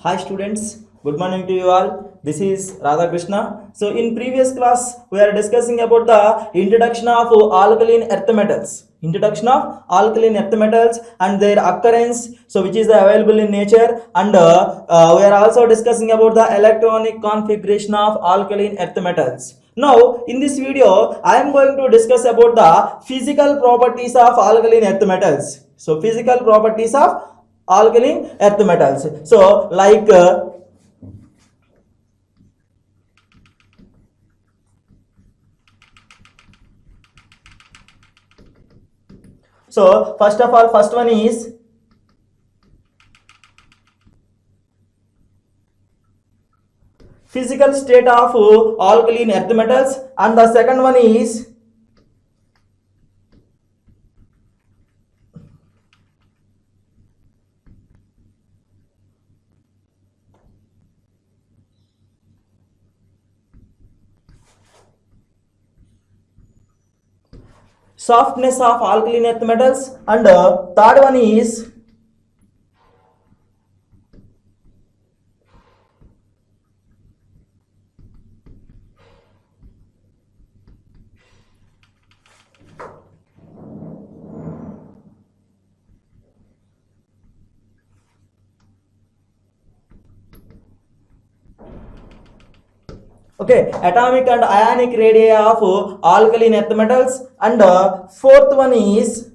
Hi students, good morning to you all. This is Radhakrishna. So in previous class we are discussing about the introduction of alkaline earth metals. Introduction of alkaline earth metals and their occurrence, so which is available in nature, and we are also discussing about the electronic configuration of alkaline earth metals. Now in this video I am going to discuss about the physical properties of alkaline earth metals. So physical properties of alkaline earth metals, so like so first of all, first one is physical state of alkaline earth metals, and the second one is softness of alkaline earth metals, and third one is okay, atomic and ionic radii of alkaline earth metals, and fourth one is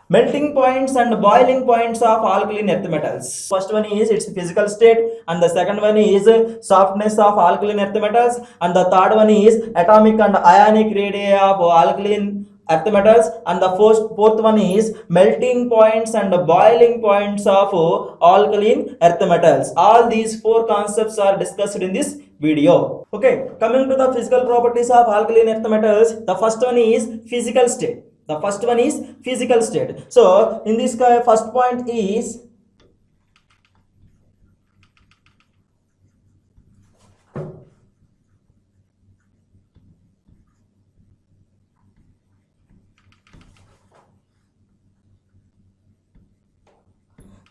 melting points and boiling points of alkaline earth metals. First one is its physical state, and the second one is softness of alkaline earth metals, and the third one is atomic and ionic radii of alkaline earth metals, and the fourth one is melting points and boiling points of alkaline earth metals. All these four concepts are discussed in this video. Okay, coming to the physical properties of alkaline earth metals, the first one is physical state. The first one is physical state. So in this first point is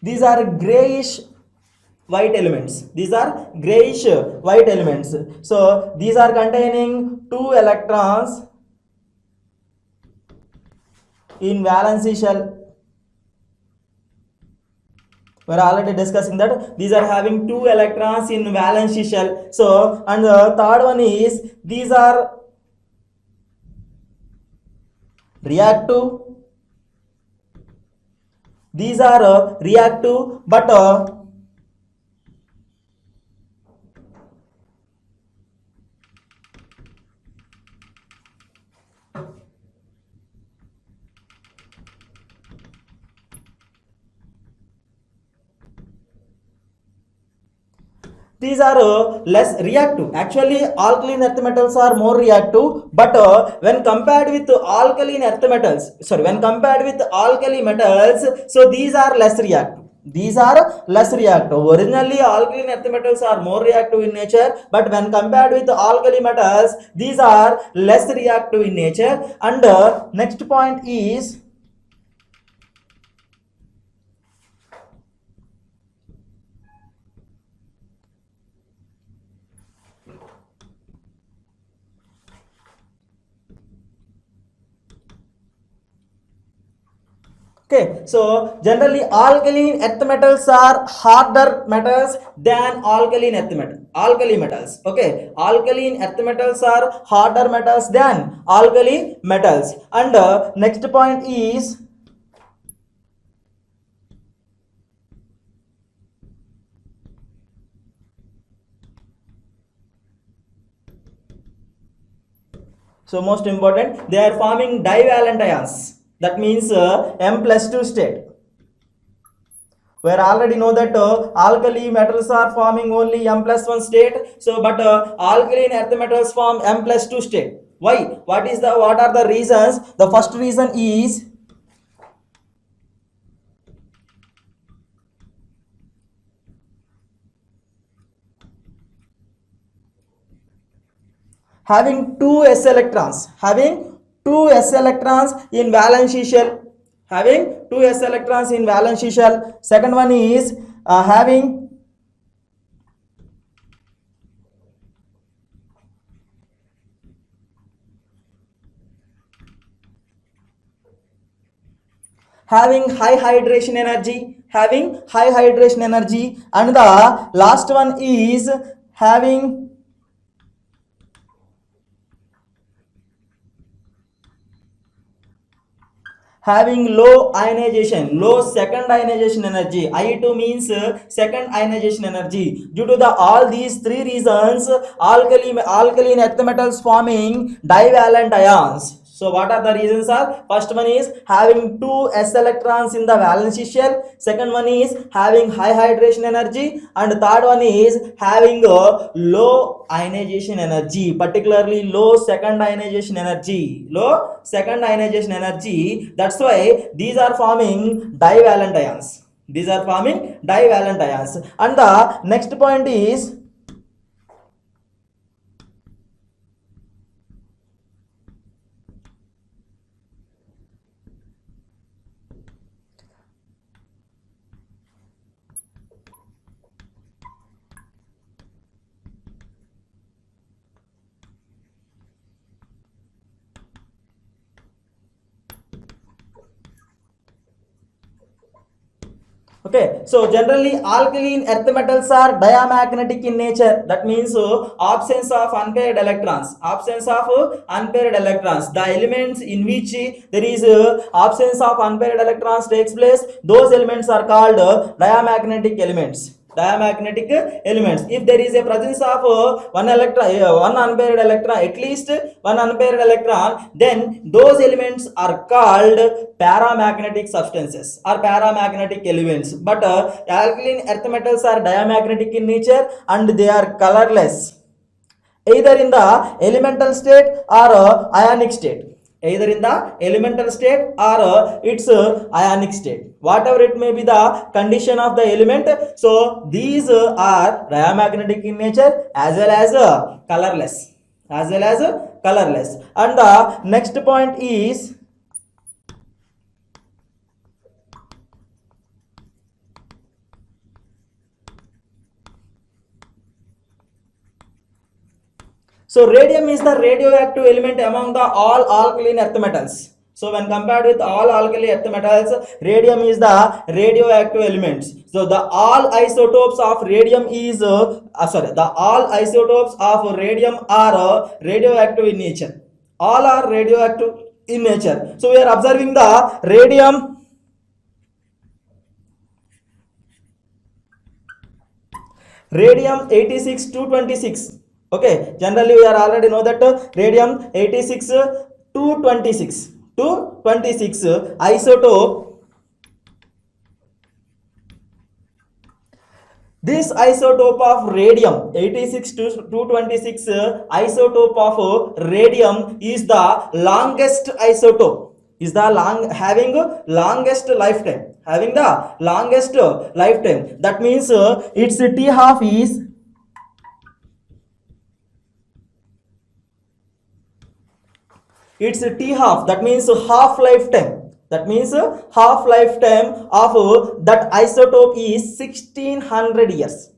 these are grayish white elements. These are grayish white elements. So these are containing two electrons in valency shell. We're already discussing that these are having two electrons in valency shell. So, and the third one is these are reactive. These are reactive, but these are less reactive. Actually alkaline earth metals are more reactive, but when compared with alkaline earth metals, sorry, when compared with alkali metals, so these are less reactive. These are less reactive. Originally alkaline earth metals are more reactive in nature, but when compared with alkali metals, these are less reactive in nature. And next point is okay, so generally alkaline earth metals are harder metals than alkali metals. Okay, alkaline earth metals are harder metals than alkali metals. And next point is so most important, they are forming divalent ions. That means M+2 state. We already know that alkali metals are forming only M+1 state. So, but alkaline earth metals form M+2 state. Why? What are the reasons? The first reason is having two s electrons in valence shell. having 2s electrons in valence shell. Second one is having high hydration energy, and the last one is having low ionization, low second ionization energy. I2 means second ionization energy. Due to the all these three reasons, alkaline earth metals forming divalent ions. So what are the reasons are? First one is having 2 s electrons in the valence shell. Second one is having high hydration energy, and third one is having a low ionization energy, particularly low second ionization energy. That's why these are forming divalent ions. And the next point is okay, so generally alkaline earth metals are diamagnetic in nature. That means absence of unpaired electrons. The elements in which there is absence of unpaired electrons takes place, those elements are called diamagnetic elements. If there is a presence of one unpaired electron, at least one unpaired electron, then those elements are called paramagnetic substances or paramagnetic elements. But alkaline earth metals are diamagnetic in nature and they are colorless, either in the elemental state or ionic state. Its ionic state, whatever it may be the condition of the element. So these are diamagnetic in nature as well as colorless. And the next point is so radium is the radioactive element among the all alkaline earth metals. So when compared with all alkali earth metals, radium is the radioactive elements. So the all isotopes of radium are radioactive in nature. All are radioactive in nature. So we are observing the radium 86 226. Okay, generally we are already know that radium 86 226 isotope. This isotope of radium 86 to 226 isotope of radium is the longest isotope, having the longest lifetime. That means its T half is that means half lifetime. Half lifetime of that isotope is 1600 years.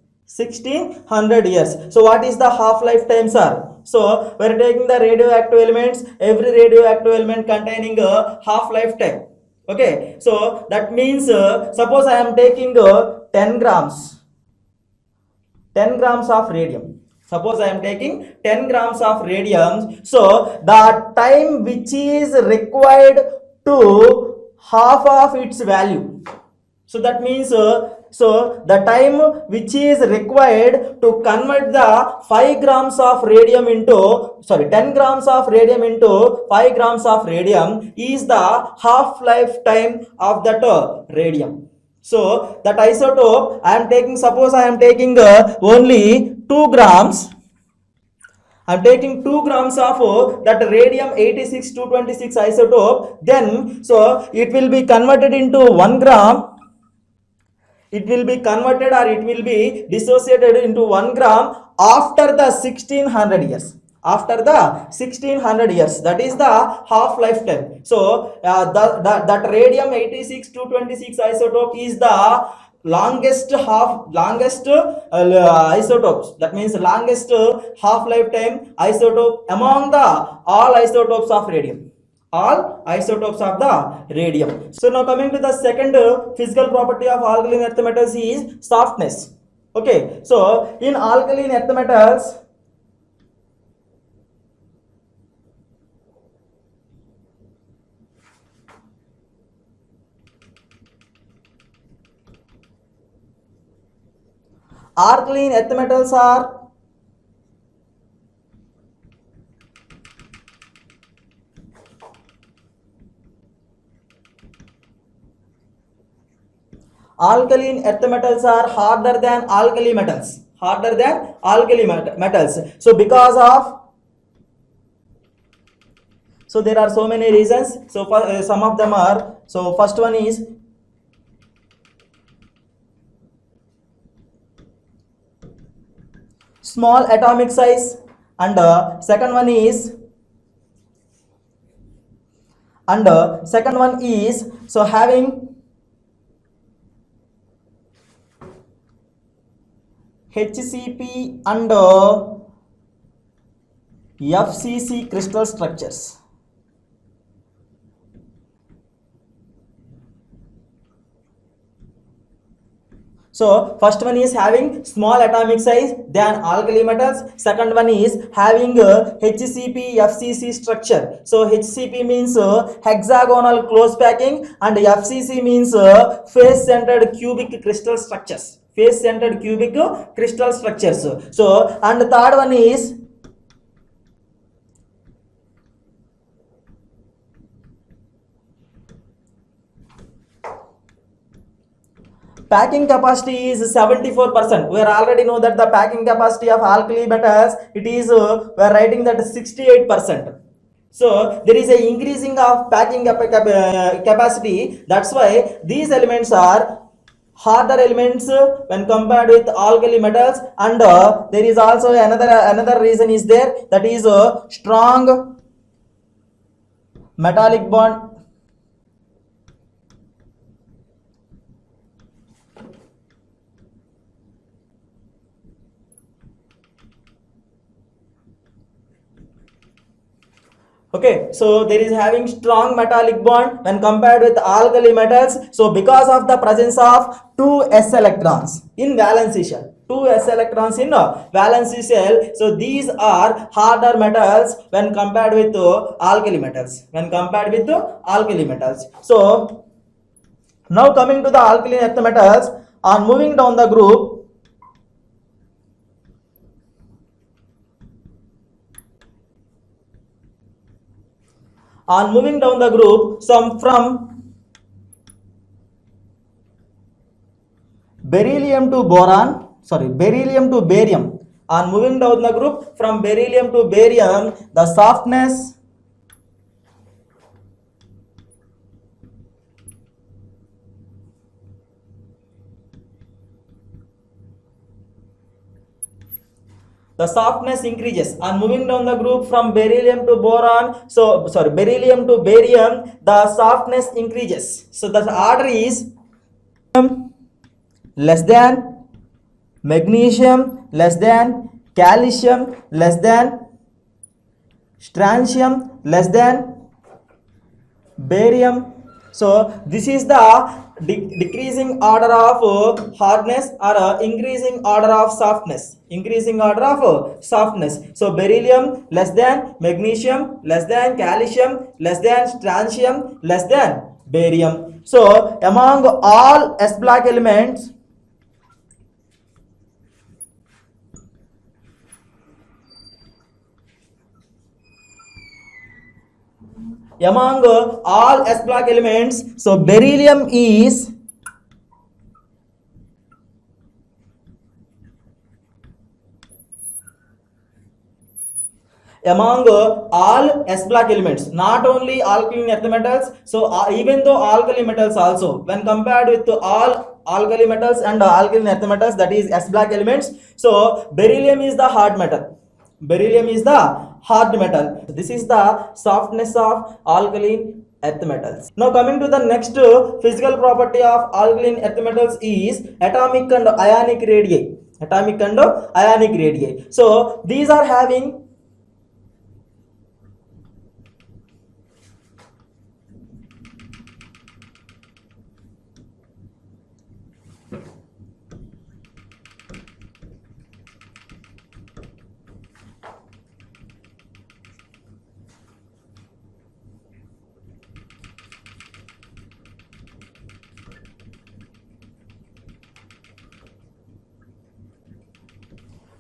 So what is the half lifetime, sir? So we are taking the radioactive elements, every radioactive element containing a half lifetime. Okay, so that means suppose I am taking 10 grams of radium. Suppose I am taking 10 grams of radium. So the time which is required to half of its value. So that means so the time which is required to convert the 5 grams of radium into 10 grams of radium into 5 grams of radium is the half lifetime of that radium. So that isotope I am taking, suppose I am taking only 2 grams. I am taking 2 grams of that radium 86 226 isotope. Then so it will be converted into 1 gram. It will be dissociated into 1 gram after the 1600 years. after the 1600 years, that is the half lifetime. So that radium 86 226 isotope is the longest isotopes, that means longest half lifetime isotope among the all isotopes of radium, all isotopes of the radium. So now coming to the second physical property of alkaline earth metals is softness. Okay, so in alkaline earth metals, alkaline earth metals are alkaline earth metals are harder than alkali metals, harder than alkali metals. So because of, so there are so many reasons. So some of them are, so first one is small atomic size, and second one is so having HCP and FCC crystal structures. So first one is having small atomic size than alkali metals. Second one is having HCP FCC structure. So HCP means hexagonal close packing, and FCC means face centered cubic crystal structures. Face centered cubic crystal structures. So and the third one is packing capacity is 74%. We already know that the packing capacity of alkali metals, it is we are writing that 68%. So there is a increasing of packing capacity. That's why these elements are harder elements when compared with alkali metals. And there is also another reason is there, that is strong metallic bond. Okay, so there is having strong metallic bond when compared with alkali metals. So because of the presence of two s electrons in valency shell, two s electrons in valency shell, so these are harder metals when compared with alkali metals, when compared with alkali metals. So now coming to the alkaline earth metals, on moving down the group, some from beryllium to boron, beryllium to barium. On moving down the group from beryllium to barium, the softness increases. On moving down the group from beryllium to boron, beryllium to barium, the softness increases. So the order is less than magnesium, less than calcium, less than strontium, less than barium. So this is the decreasing order of hardness, or increasing order of softness, So beryllium less than magnesium, less than calcium, less than strontium, less than barium. So among all s block elements, so beryllium is among all s block elements, not only alkaline earth metals. So even though alkali metals also, when compared with all alkali metals and alkaline earth metals, that is s block elements, so beryllium is the hard metal. Beryllium is the hard metal. This is the softness of alkaline earth metals. Now coming to the next physical property of alkaline earth metals is atomic and ionic radii. Atomic and ionic radii. So these are having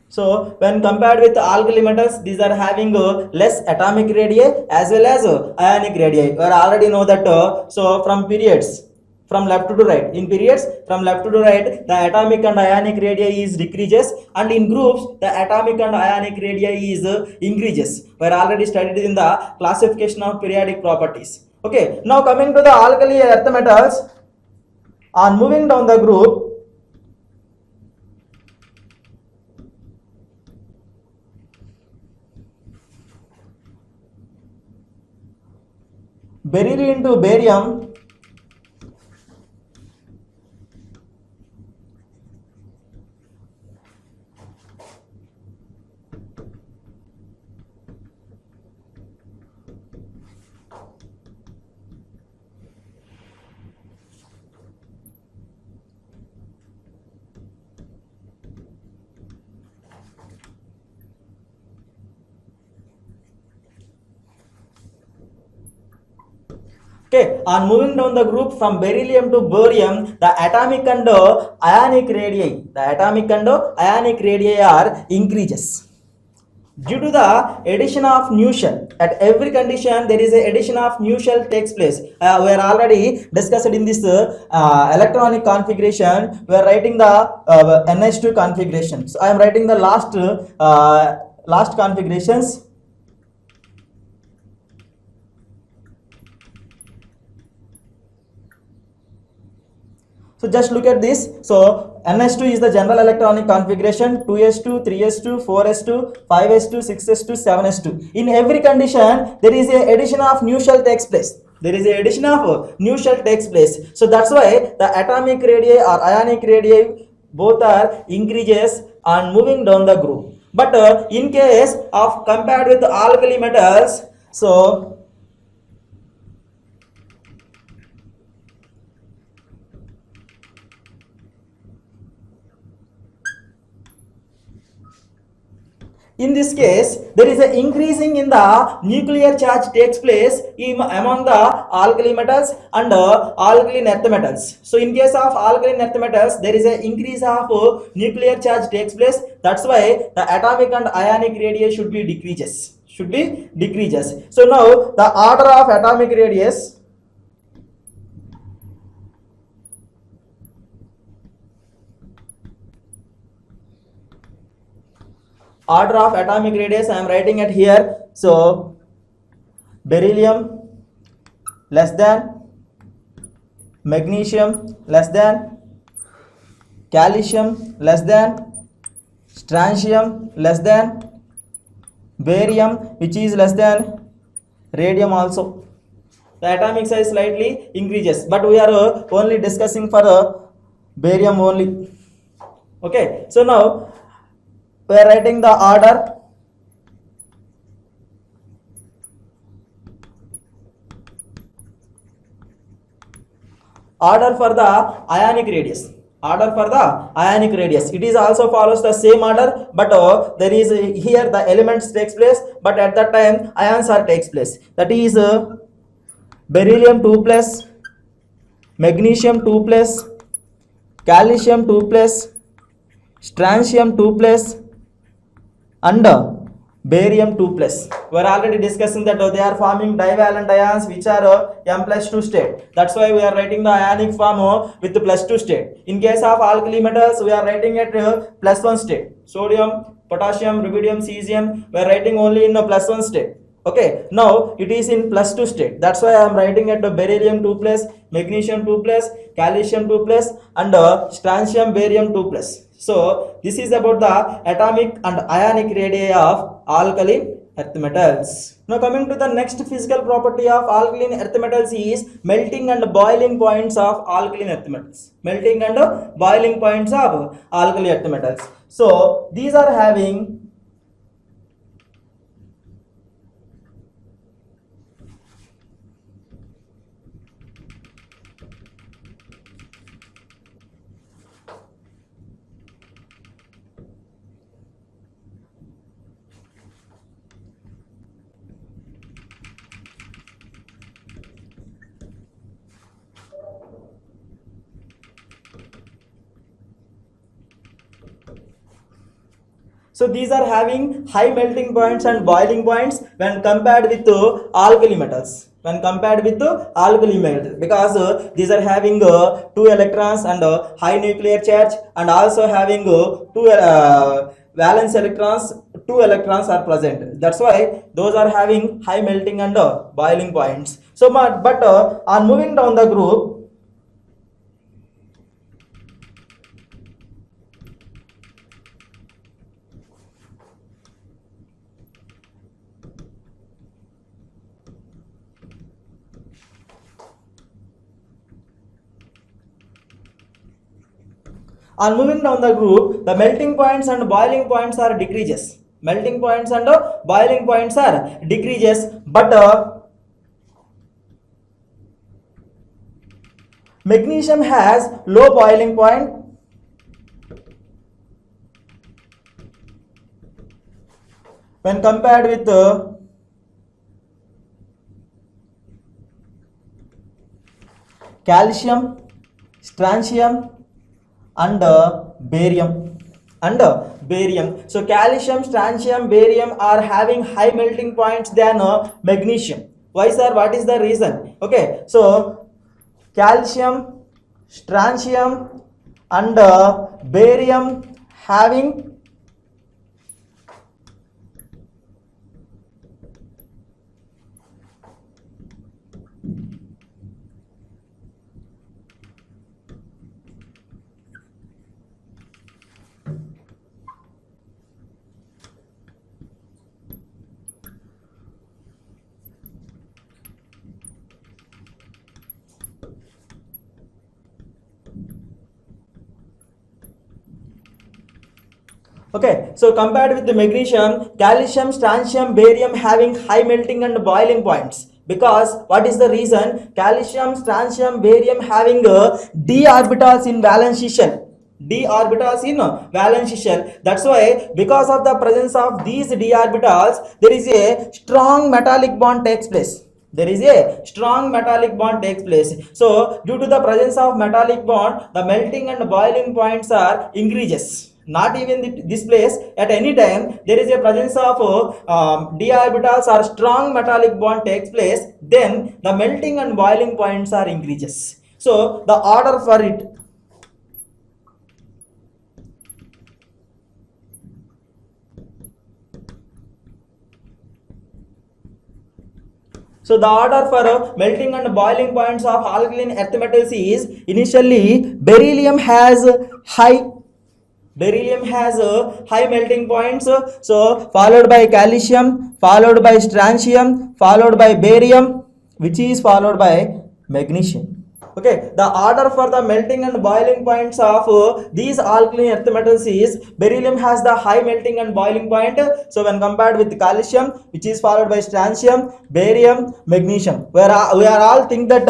so when compared with alkali metals, these are having less atomic radii as well as ionic radii. We already know that. So from periods, from left to right, in periods from left to right, the atomic and ionic radii is decreases, and in groups the atomic and ionic radii is increases. We already studied in the classification of periodic properties. Okay, now coming to the alkali earth metals, on moving down the group, beryllium to barium, okay, on moving down the group from beryllium to barium, the atomic and ionic radii are increases due to the addition of new shell. At every condition there is a addition of new shell takes place. We are already discussed in this electronic configuration. We are writing the NH2 configuration. So I am writing the last configurations. So just look at this. So NH2 is the general electronic configuration, 2s2, 3s2, 4s2, 5s2, 6s2, 7s2. In every condition, there is a addition of new shell takes place. There is a addition of new shell takes place. So that's why the atomic radii or ionic radii both are increases on moving down the group. But in case of compared with alkali metals, so in this case, there is an increasing in the nuclear charge takes place among the alkali metals and alkaline earth metals. So in case of alkaline earth metals, there is an increase of nuclear charge takes place. That's why the atomic and ionic radii should be decreases. So now the order of atomic radius. Order of atomic radius I am writing it here. So beryllium less than, magnesium less than, calcium less than, strontium less than, barium which is less than, radium also. The atomic size slightly increases, but we are only discussing for barium only. Okay, so now we are writing the order. Order for the ionic radius. It is also follows the same order, but there is here the elements takes place, but at that time ions are takes place. That is beryllium 2 plus, magnesium 2 plus, calcium 2 plus, strontium 2 plus, and barium 2 plus. We are already discussing that they are forming divalent ions which are M plus 2 state. That's why we are writing the ionic form with the plus 2 state. In case of alkali metals, we are writing at plus 1 state. Sodium, potassium, rubidium, cesium, we are writing only in a plus 1 state. Okay, now it is in plus 2 state. That's why I am writing at beryllium 2 plus, magnesium 2 plus, calcium 2 plus, and strontium barium 2 plus. So this is about the atomic and ionic radii of alkaline earth metals. Now coming to the next physical property of alkaline earth metals is melting and boiling points of alkaline earth metals. Melting and boiling points of alkali earth metals. So these are having these are having high melting points and boiling points when compared with alkali metals. When compared with alkali metals, because these are having 2 electrons and high nuclear charge, and also having two valence electrons. 2 electrons are present. That's why those are having high melting and boiling points. So, but on moving down the group. On moving down the group, the melting points and boiling points are decreases. Melting points and boiling points are decreases, but magnesium has low boiling point when compared with calcium, strontium, and barium. So calcium, strontium, barium are having high melting points than magnesium. Why, sir? What is the reason? Okay, so calcium, strontium, and barium having okay, so compared with the magnesium, calcium, strontium, barium having high melting and boiling points. Because what is the reason? Calcium, strontium, barium having d orbitals in valence shell. D orbitals in valence shell. That's why, because of the presence of these d orbitals, there is a strong metallic bond takes place. There is a strong metallic bond takes place. So due to the presence of metallic bond, the melting and boiling points are increases. Not even this place, at any time there is a presence of d orbitals or strong metallic bond takes place, then the melting and boiling points are increases. So the order for it, so the order for melting and boiling points of alkaline earth metals is initially beryllium has high melting points, so followed by calcium, followed by strontium, followed by barium, which is followed by magnesium. Okay, the order for the melting and boiling points of these alkaline earth metals is beryllium has the high melting and boiling point. So when compared with calcium, which is followed by strontium, barium, magnesium, we are all think that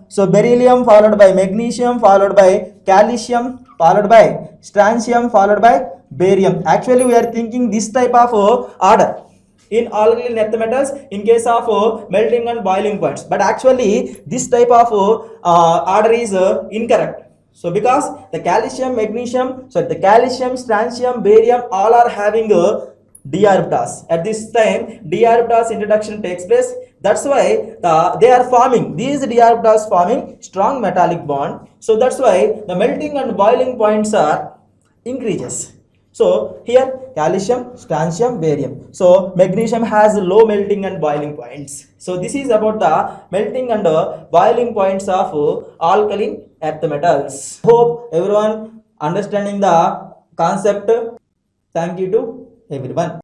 so beryllium followed by magnesium, followed by calcium, followed by strontium, followed by barium. Actually, we are thinking this type of order in alkaline earth metals in case of melting and boiling points, but actually this type of order is incorrect. So because the calcium, magnesium, so the calcium, strontium, barium all are having d orbitals. At this time d orbitals introduction takes place. That's why they are forming these d orbitals forming strong metallic bond. So that's why the melting and boiling points are increases. So here calcium, strontium, barium. So magnesium has low melting and boiling points. So this is about the melting and boiling points of alkaline earth metals. Hope everyone understanding the concept. Thank you to everyone.